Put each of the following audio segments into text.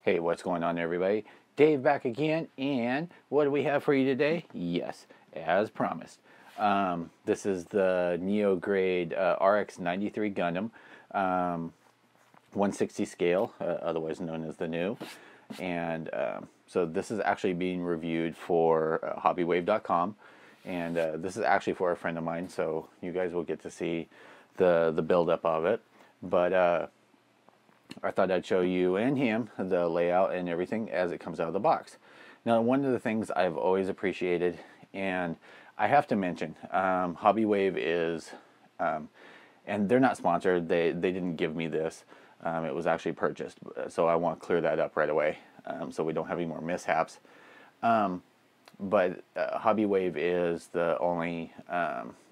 Hey, what's going on, everybody? Dave back again, and what do we have for you today? Yes, as promised. This is the Neograde RX93 Gundam, 160 scale, otherwise known as the new. And so this is actually being reviewed for hobbywave.com, and this is actually for a friend of mine, so you guys will get to see the build-up of it. But I thought I'd show you and him the layout and everything as it comes out of the box. Now, one of the things I've always appreciated, and I have to mention, Hobbywave is, and they're not sponsored, they didn't give me this, it was actually purchased, so I want to clear that up right away, so we don't have any more mishaps. But Hobbywave is the only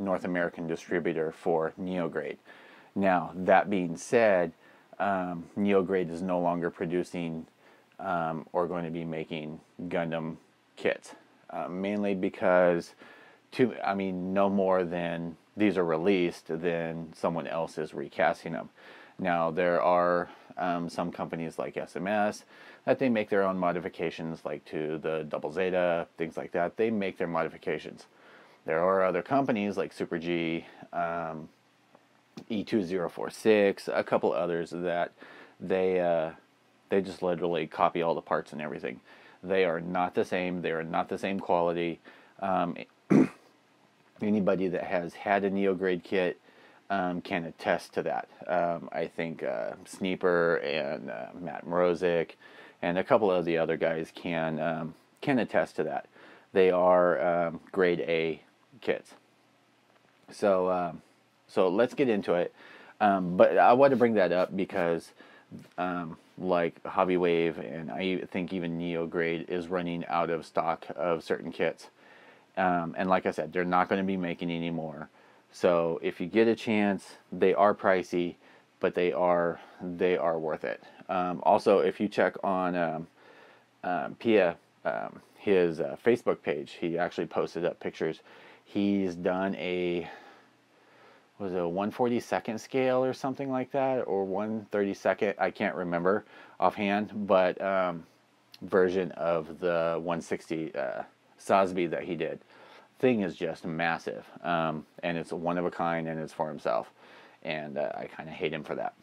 North American distributor for Neograde. Now, that being said, Neograde is no longer producing or going to be making Gundam kits, mainly because no more than these are released than someone else is recasting them. Now, there are some companies like SMS that they make their own modifications, like to the Double Zeta, things like that. They make their modifications. There are other companies like Super G, E2046, a couple others that they just literally copy all the parts and everything. They are not the same. They are not the same quality. Anybody that has had a Neograde kit can attest to that. I think Sneeper and Matt Mrozik and a couple of the other guys can attest to that. They are grade A kits. So let's get into it. But I want to bring that up because like Hobbywave and I think even Neograde is running out of stock of certain kits. And like I said, they're not going to be making any more. So if you get a chance, they are pricey, but they are worth it. Also, if you check on Pia, his Facebook page, he actually posted up pictures. He's done a 1/42nd scale or something like that, or 1/32nd, I can't remember offhand, but version of the 160 Sosby that he did. Thing is just massive, and it's one of a kind, and it's for himself, and I kind of hate him for that.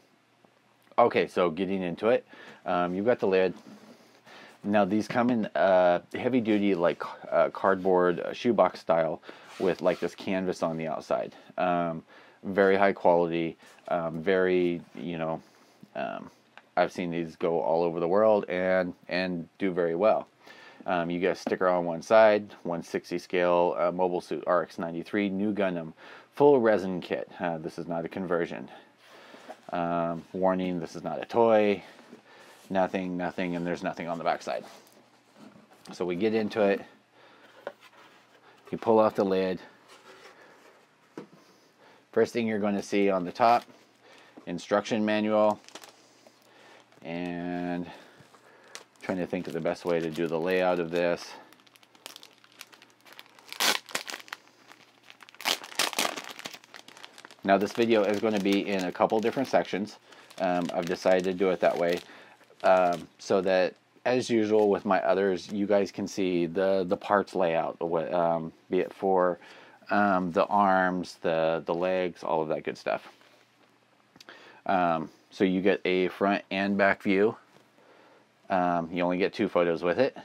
Okay, so getting into it, you've got the lid. Now these come in heavy duty, like cardboard shoebox style, with like this canvas on the outside. Very high quality, very, I've seen these go all over the world and do very well. You get a sticker on one side, 160 scale mobile suit RX93 new Gundam full resin kit. This is not a conversion. Warning, this is not a toy. Nothing, and there's nothing on the back side. So we get into it. You pull off the lid. First thing you're going to see on the top, instruction manual, and trying to think of the best way to do the layout of this. Now this video is going to be in a couple different sections. I've decided to do it that way so that, as usual with my others, you guys can see the parts layout, be it for the arms, the legs, all of that good stuff. So you get a front and back view. You only get 2 photos with it.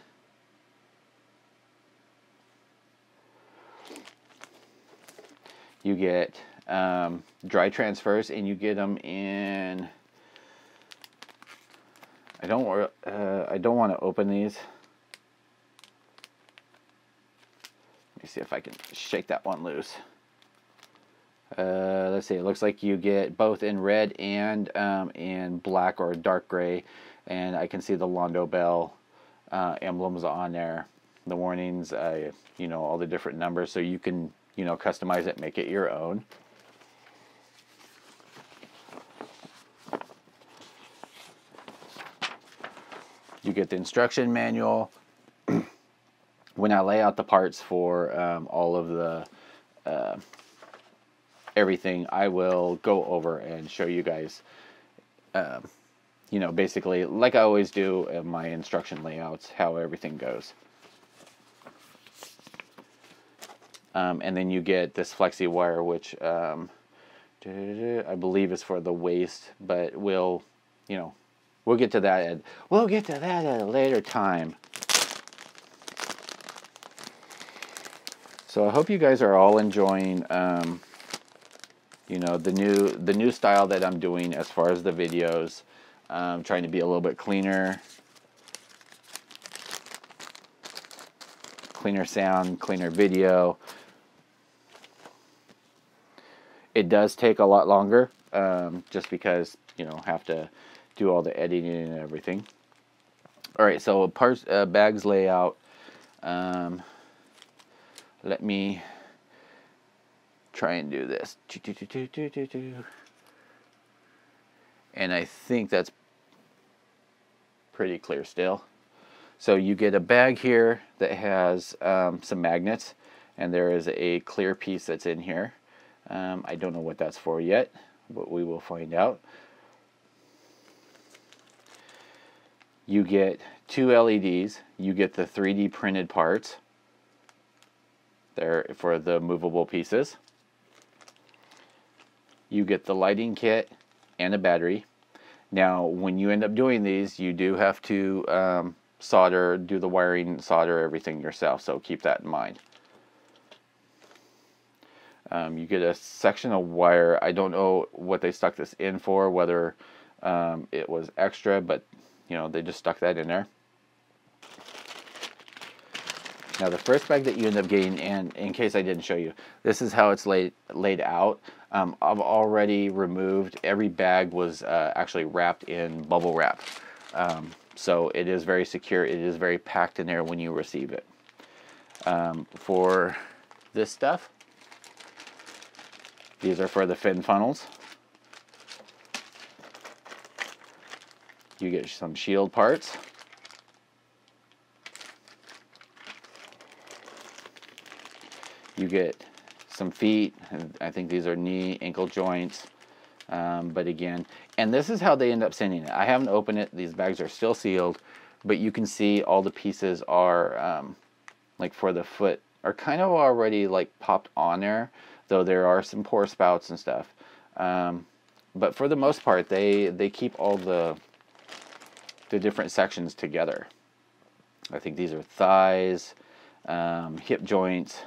You get dry transfers, and you get them in. I don't want to open these. Let me see if I can shake that one loose. Let's see. It looks like you get both in red and in black or dark gray, and I can see the Londo Bell emblems on there. The warnings, all the different numbers, so you can customize it, make it your own. You get the instruction manual. When I lay out the parts for all of the everything, I will go over and show you guys you know, basically, like I always do in my instruction layouts, how everything goes. And then you get this flexi wire, which I believe is for the waist, but we'll get to that at a later time. So I hope you guys are all enjoying, you know, the new style that I'm doing as far as the videos. Trying to be a little bit cleaner sound, cleaner video. It does take a lot longer, just because, you know, have to do all the editing and everything. All right, so parts, bags layout. Let me try and do this. And I think that's pretty clear still. So you get a bag here that has some magnets, and there is a clear piece that's in here. I don't know what that's for yet, but we will find out. You get 2 LEDs. You get the 3D printed parts there for the movable pieces. You get the lighting kit and a battery. Now, when you end up doing these, you do have to solder, do the wiring, solder everything yourself, so keep that in mind. You get a section of wire. I don't know what they stuck this in for, whether it was extra, but you know, they just stuck that in there. Now the first bag that you end up getting, and in case I didn't show you, this is how it's laid out. I've already removed, every bag was actually wrapped in bubble wrap. So it is very secure, it is very packed in there when you receive it. For this stuff, these are for the fin funnels. You get some shield parts. You get some feet, and I think these are knee, ankle joints. But again, and this is how they end up sending it. I haven't opened it. These bags are still sealed, but you can see all the pieces are, like for the foot, are kind of already like popped on there, though there are some pour spouts and stuff. But for the most part, they keep all the different sections together. I think these are thighs, hip joints.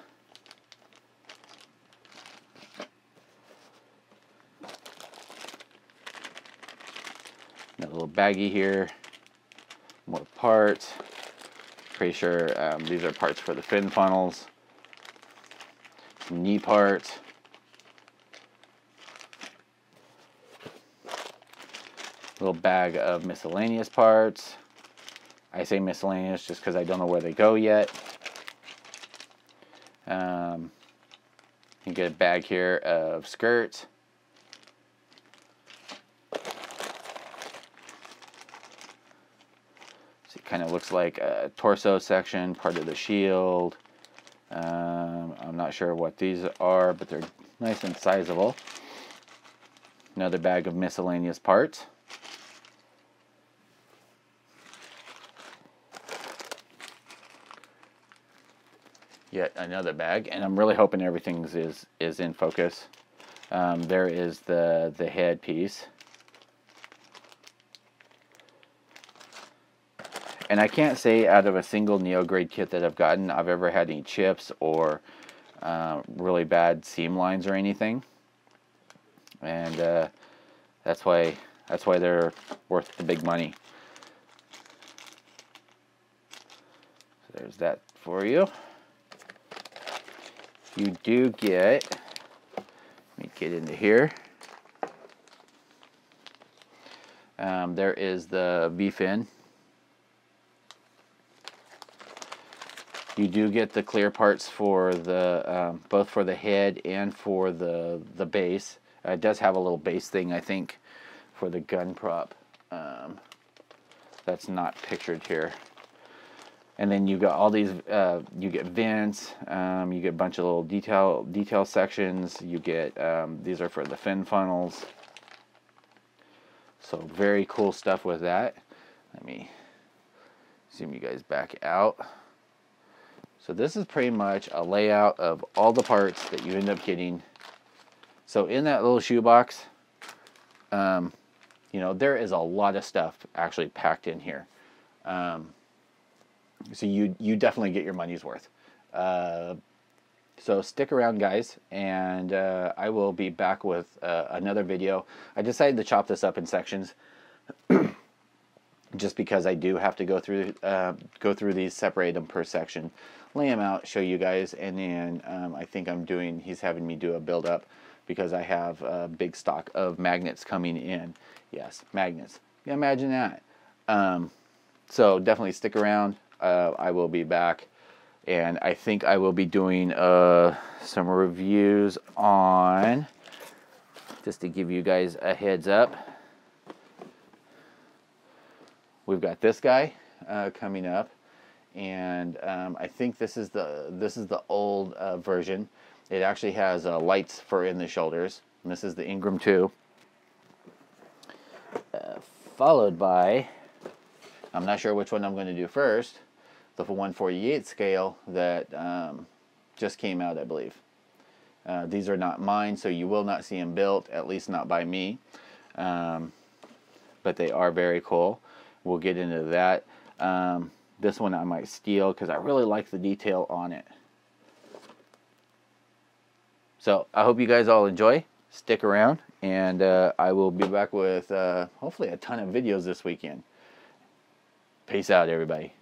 Got a little baggie here, more parts. Pretty sure these are parts for the fin funnels. Some knee parts. Little bag of miscellaneous parts. I say miscellaneous just because I don't know where they go yet. You get a bag here of skirts. So it kind of looks like a torso section, part of the shield. I'm not sure what these are, but they're nice and sizable. Another bag of miscellaneous parts. Yet another bag, and I'm really hoping everything is in focus. There is the head piece, and I can't say out of a single Neograde kit that I've gotten I've ever had any chips or really bad seam lines or anything, and that's why they're worth the big money. So there's that for you. You do get, let me get into here. There is the V-fin. You do get the clear parts for the both for the head and for the base. It does have a little base thing, I think, for the gun prop. That's not pictured here. And then you got all these, you get vents, you get a bunch of little detail sections, you get, these are for the fin funnels. So very cool stuff with that. Let me zoom you guys back out. So this is pretty much a layout of all the parts that you end up getting. So in that little shoebox, you know, there is a lot of stuff actually packed in here. So you definitely get your money's worth. So stick around, guys, and I will be back with another video. I decided to chop this up in sections just because I do have to go through these, separate them per section, lay them out, show you guys, and then I think he's having me do a build up because I have a big stock of magnets coming in. Yes, magnets. Yeah, imagine that. So definitely stick around. I will be back, and I think I will be doing some reviews on, just to give you guys a heads up. We've got this guy coming up, and I think this is the old version. It actually has lights for in the shoulders, and this is the Ingram 2. Followed by, I'm not sure which one I'm going to do first, the 1/48 scale that just came out, I believe. These are not mine, so you will not see them built, at least not by me. But they are very cool. We'll get into that. This one I might steal because I really like the detail on it. So I hope you guys all enjoy. Stick around, and I will be back with hopefully a ton of videos this weekend. Peace out, everybody.